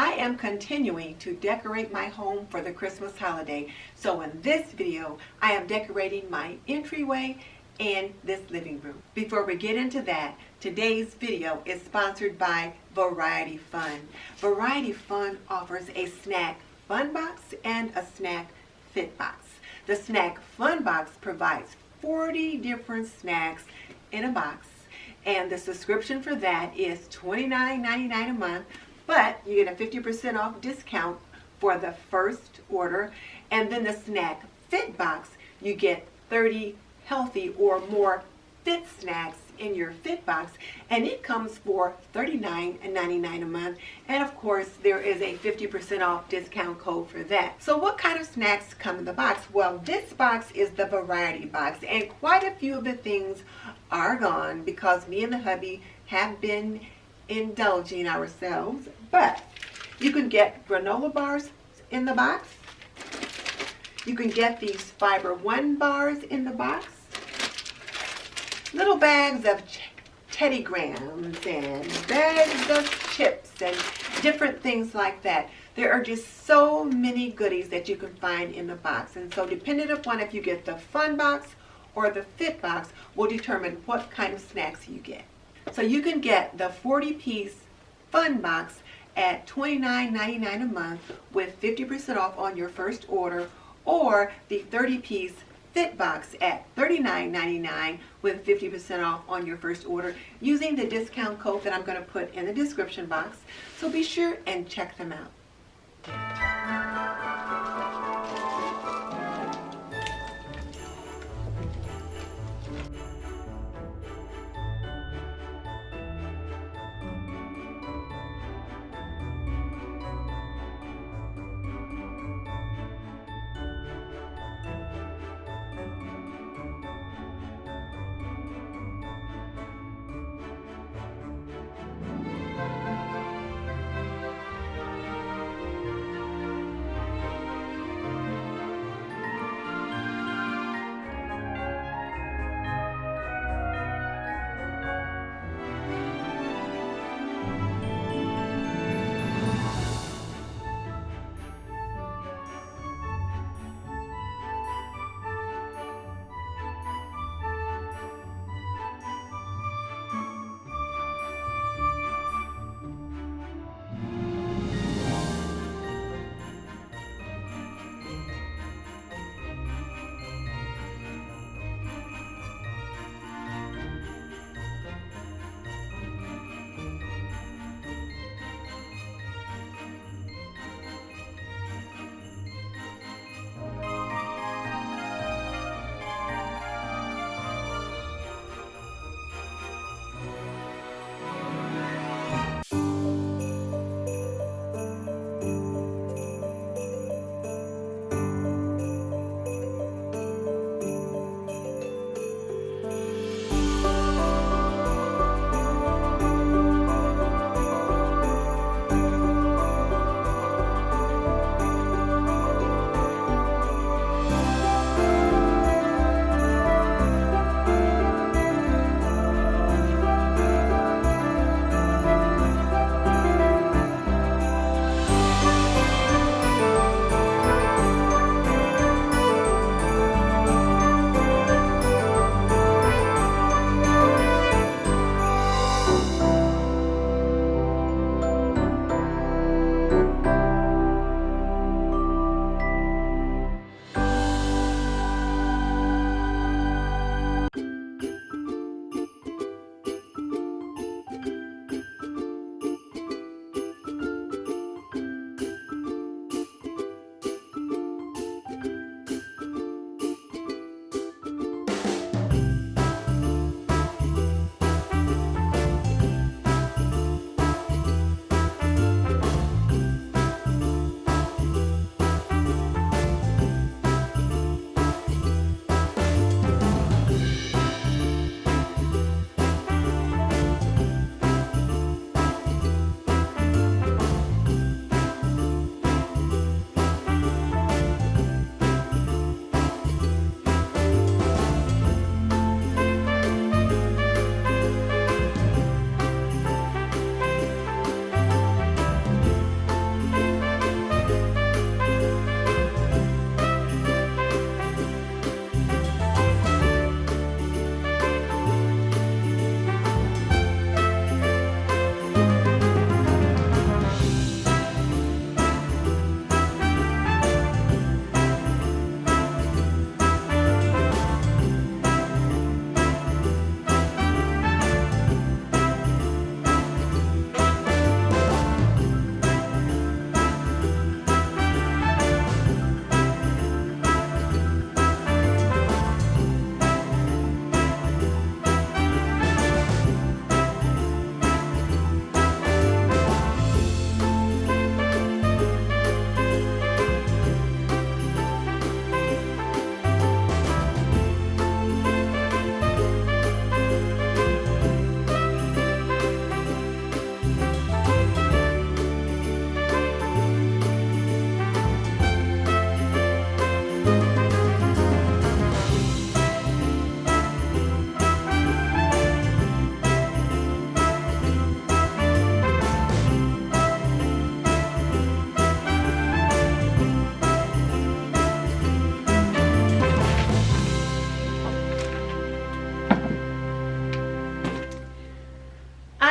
I am continuing to decorate my home for the Christmas holiday. So in this video, I am decorating my entryway and this living room. Before we get into that, today's video is sponsored by Variety Fun. Variety Fun offers a snack fun box and a snack fit box. The snack fun box provides 40 different snacks in a box, and the subscription for that is $29.99 a month, but you get a 50% off discount for the first order. And then the snack fit box, you get 30 healthy or more fit snacks in your fit box, and it comes for $39.99 a month. And of course, there is a 50% off discount code for that. So what kind of snacks come in the box? Well, this box is the variety box, and quite a few of the things are gone because me and the hubby have been indulging ourselves. But you can get granola bars in the box. You can get these Fiber One bars in the box. Little bags of Teddy Grahams and bags of chips and different things like that. There are just so many goodies that you can find in the box. And so depending upon if you get the fun box or the fit box will determine what kind of snacks you get. So you can get the 40-piece fun box at $29.99 a month with 50% off on your first order, or the 30-piece fit box at $39.99 with 50% off on your first order using the discount code that I'm going to put in the description box. So be sure and check them out.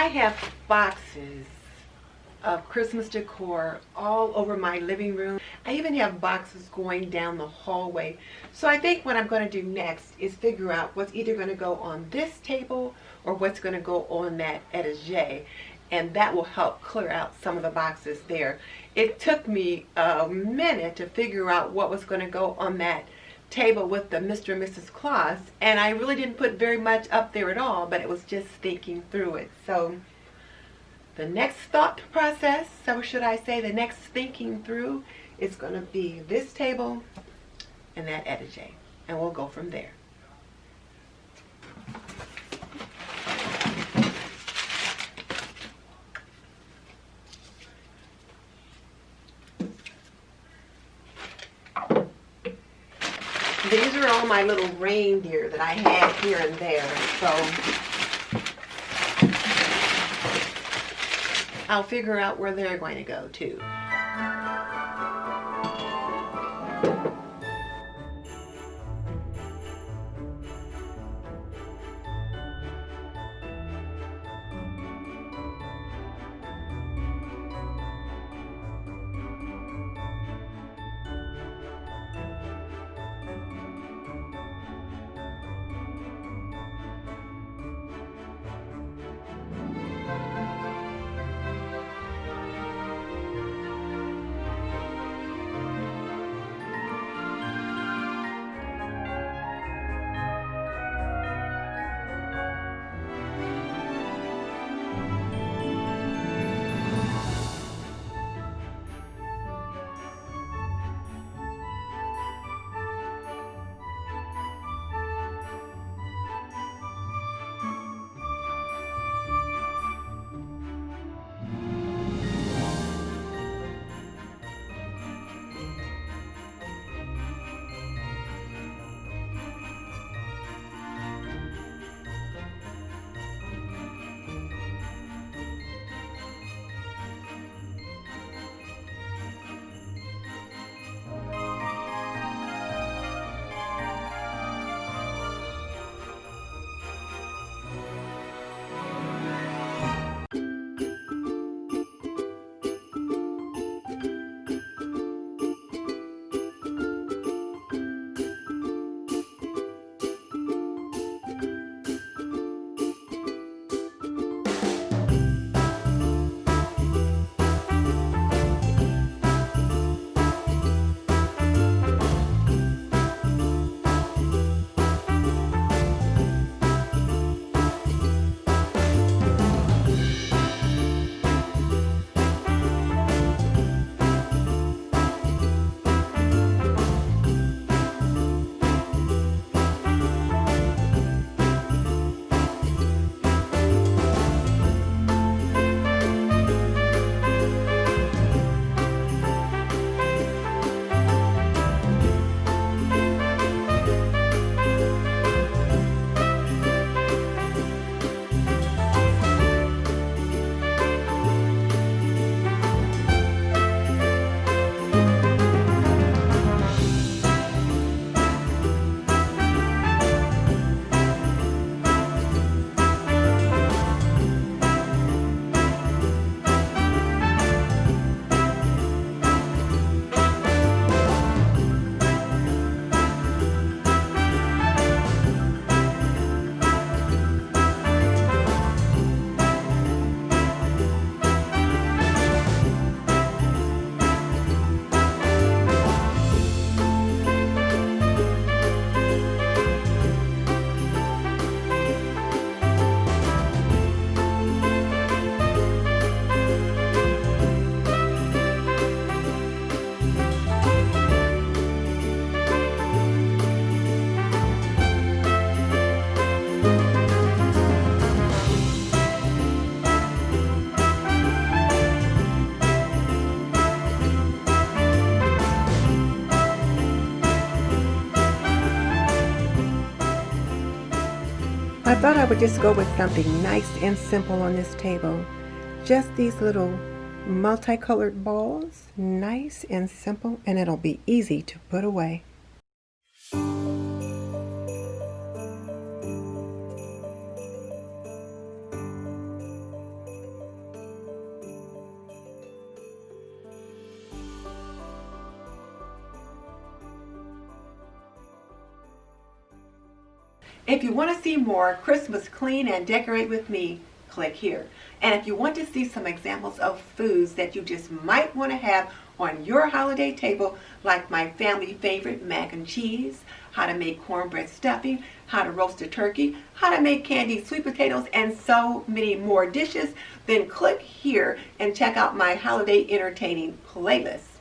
I have boxes of Christmas decor all over my living room. I even have boxes going down the hallway. So I think what I'm going to do next is figure out what's either going to go on this table or what's going to go on that etagere, and that will help clear out some of the boxes there. It took me a minute to figure out what was going to go on that table with the Mr. and Mrs. Claus, and I really didn't put very much up there at all, but it was just thinking through it. So the next thought process, so should I say the next thinking through, is going to be this table and that etagere, and we'll go from there. These are all my little reindeer that I have here and there, so I'll figure out where they're going to go too. I thought I would just go with something nice and simple on this table. Just these little multicolored balls, nice and simple, and it'll be easy to put away. If you want to see more Christmas clean and decorate with me, click here. And if you want to see some examples of foods that you just might want to have on your holiday table, like my family favorite mac and cheese, how to make cornbread stuffing, how to roast a turkey, how to make candied sweet potatoes, and so many more dishes, then click here and check out my holiday entertaining playlist.